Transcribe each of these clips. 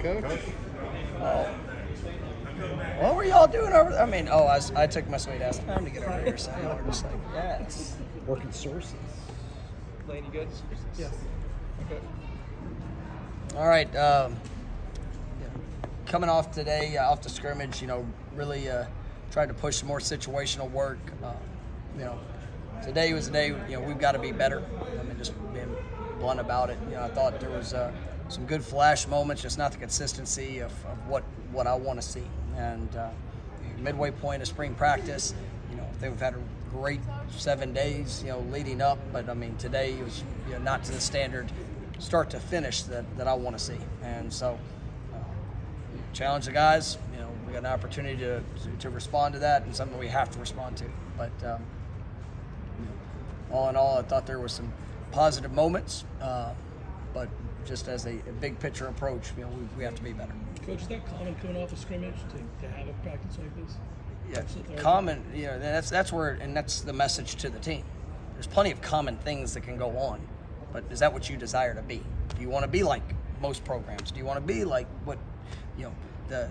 Coach. What were y'all doing over there? I mean, I took my sweet ass time to get over here, so y'all were just like, yes. Working sources. Lane, you good? Yes. Okay. All right. Coming off today, off the scrimmage, really tried to push some more situational work. Today was a day, we've got to be better. I mean, just being blunt about it. I thought there was some good flash moments, just not the consistency of what I want to see. And midway point of spring practice, I think we've had a great 7 days, leading up. But, I mean, today was not to the standard start to finish that I want to see. And so challenge the guys. We got an opportunity to respond to that, and something we have to respond to. But all in all, I thought there were some positive moments, but just as a big picture approach, we have to be better. Coach, is that common coming off a scrimmage to have a practice like this? Yeah, common. That's where, and that's the message to the team. There's plenty of common things that can go on, but is that what you desire to be? Do you want to be like most programs? Do you want to be like what the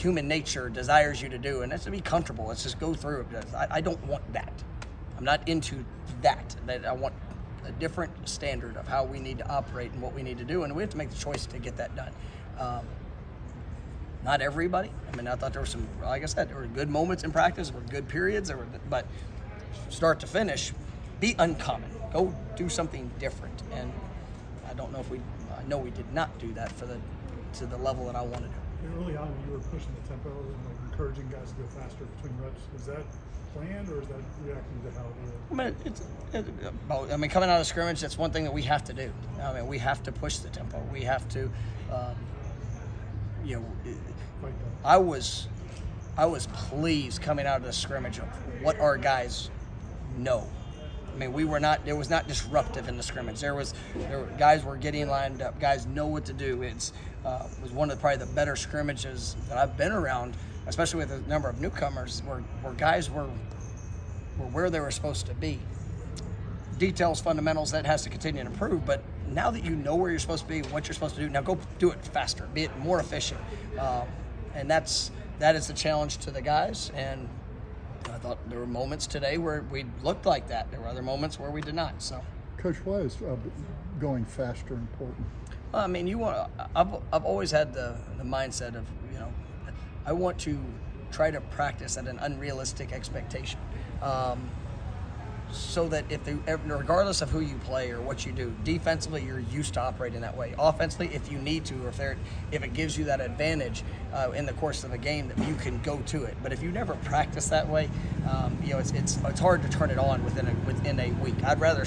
human nature desires you to do? And that's to be comfortable. Let's just go through it. I don't want that. I'm not into that. I want a different standard of how we need to operate and what we need to do, and we have to make the choice to get that done. Not everybody. I mean, I thought there were some, like I said, there were good moments in practice, there were good periods, but start to finish, be uncommon. Go do something different. And I don't know if I know we did not do that to the level that I wanted to. Early on, when you were pushing the tempo and encouraging guys to go faster between reps, was that planned or is that reacting to how it is? Coming out of scrimmage, that's one thing that we have to do. I mean, we have to push the tempo. We have to, I was pleased coming out of the scrimmage of what our guys know. I mean, it was not disruptive in the scrimmage. Guys were getting lined up. Guys know what to do. It was one of probably the better scrimmages that I've been around, especially with a number of newcomers, where guys were where they were supposed to be. Details, fundamentals, that has to continue to improve, but now that you know where you're supposed to be, what you're supposed to do, now go do it faster, be it more efficient. And that is the challenge to the guys, and I thought there were moments today where we looked like that. There were other moments where we did not. So, Coach, why is going faster important? I mean, I've always had the mindset of, I want to try to practice at an unrealistic expectation. So that regardless of who you play or what you do, defensively you're used to operating that way. Offensively, if you need to, or if it gives you that advantage in the course of a game, that you can go to it. But if you never practice that way, it's hard to turn it on within a week. I'd rather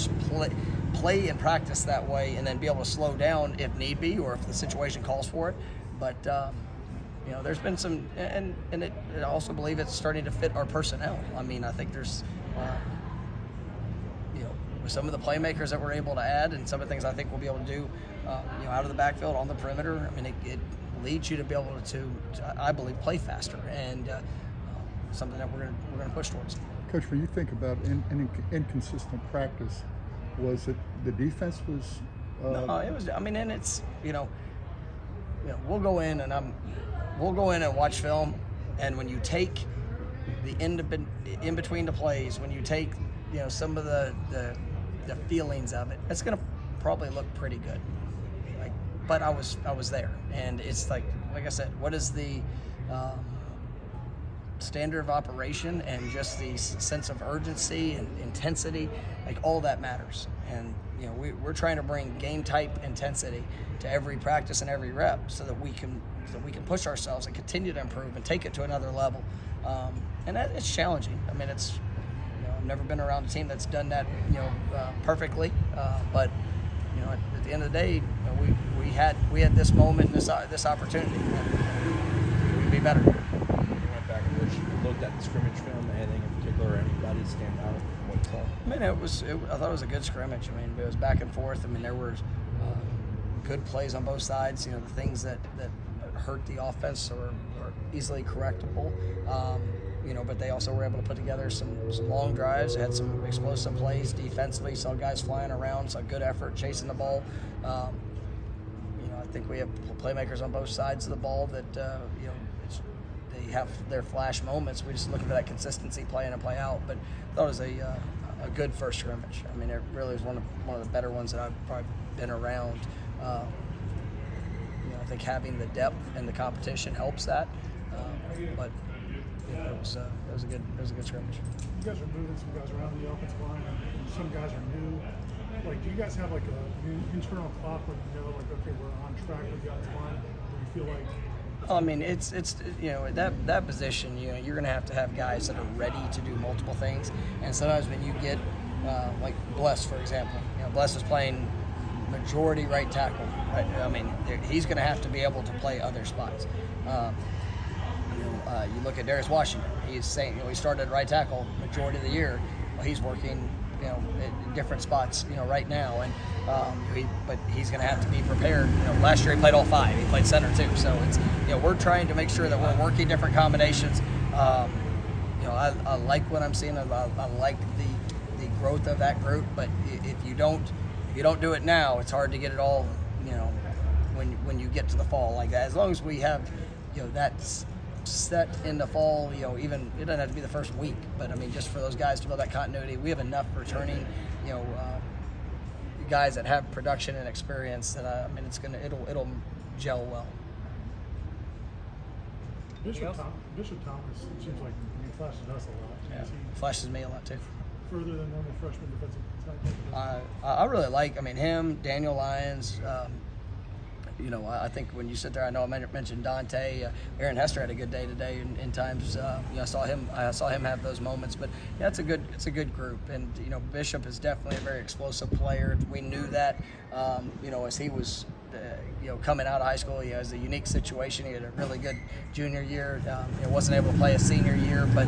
play and practice that way, and then be able to slow down if need be, or if the situation calls for it. But there's been some, and I also believe it's starting to fit our personnel. I mean, I think there's. With some of the playmakers that we're able to add, and some of the things I think we'll be able to do, out of the backfield, on the perimeter. I mean, it leads you to be able to I believe, play faster, and something that we're going to push towards. Coach, when you think about inconsistent practice, was it the defense was? No, it was. I mean, and it's we'll go in and watch film, and when you take the in between the plays, when you take some of the feelings of it, it's going to probably look pretty good. But I was there, and it's like I said, what is the standard of operation, and just the sense of urgency and intensity, all that matters. And we're trying to bring game type intensity to every practice and every rep, so that we can push ourselves and continue to improve and take it to another level. And it's challenging. I mean, it's. I've never been around a team that's done that, perfectly. But at the end of the day, we had this moment, this opportunity. We'd be better. You went back and looked at the scrimmage film. Anything in particular, anybody stand out from what you saw? I mean, I thought it was a good scrimmage. I mean, it was back and forth. I mean, there were good plays on both sides. The things that hurt the offense are easily correctable. But they also were able to put together some long drives. They had some explosive plays defensively. Saw guys flying around. Saw good effort chasing the ball. I think we have playmakers on both sides of the ball that they have their flash moments. We just looking for that consistency, play in and play out. But I thought it was a good first scrimmage. I mean, it really was one of the better ones that I've probably been around. I think having the depth and the competition helps that. But it was a good scrimmage. You guys are moving some guys around the offensive line, and some guys are new. Like, do you guys have like an internal clock where you know, like, okay, we're on track with the offensive line? Do you feel like? I mean, it's that position. You're going to have guys that are ready to do multiple things. And sometimes when you get like Bless, for example, Bless is playing majority right tackle. Right? I mean, he's going to have to be able to play other spots. You look at Darius Washington. He's saying he started right tackle majority of the year. Well, he's working in different spots right now, and but he's going to have to be prepared. Last year he played all five. He played center too. So it's we're trying to make sure that we're working different combinations. I like what I'm seeing. I like the growth of that group. But if you don't do it now, it's hard to get it all. When you get to the fall like that. As long as we have that's set in the fall, even it doesn't have to be the first week, but I mean, just for those guys to build that continuity, we have enough returning, guys that have production and experience that I mean, it'll gel well. Bishop Thomas seems like he flashes us a lot. Yeah, flashes me a lot too. Further than normal freshman defensive tackle. I really like. I mean, him, Daniel Lyons. I think when you sit there, I know I mentioned Dante. Aaron Hester had a good day today, in times. I saw him have those moments. But yeah, it's a good group, and Bishop is definitely a very explosive player. We knew that. As he was, coming out of high school, it was a unique situation. He had a really good junior year. Wasn't able to play a senior year, but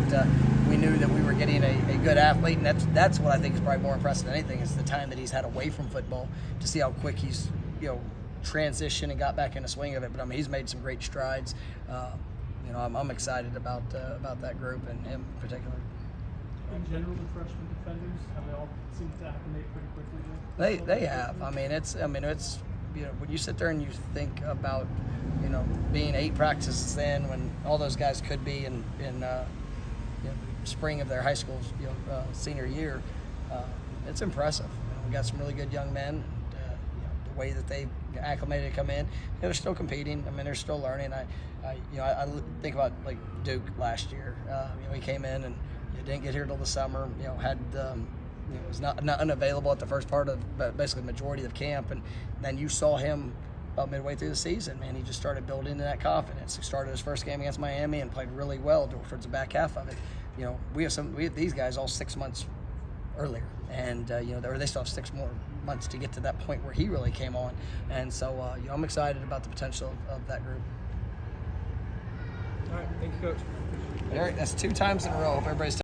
we knew that we were getting a good athlete, and that's what I think is probably more impressive than anything is the time that he's had away from football to see how quick he's transition and got back in the swing of it. But I mean, he's made some great strides. I'm excited about that group and him in particular. In general, the freshman defenders have they all seemed to acclimate pretty quickly? They have. I mean, it's when you sit there and you think about being 8 practices in when all those guys could be in spring of their high school senior year, it's impressive. We got some really good young men. The way that they acclimated to come in, they're still competing. I mean, they're still learning. I think about like Duke last year. He came in and didn't get here till the summer. Had was not unavailable at the first part of basically the majority of camp, and then you saw him about midway through the season. Man, he just started building into that confidence. He started his first game against Miami and played really well towards the back half of it. We have these guys all 6 months earlier, and they still have 6 more months to get to that point where he really came on, and so I'm excited about the potential of that group. All right, thank you, Coach. Eric, that's 2 times in a row. Hope everybody's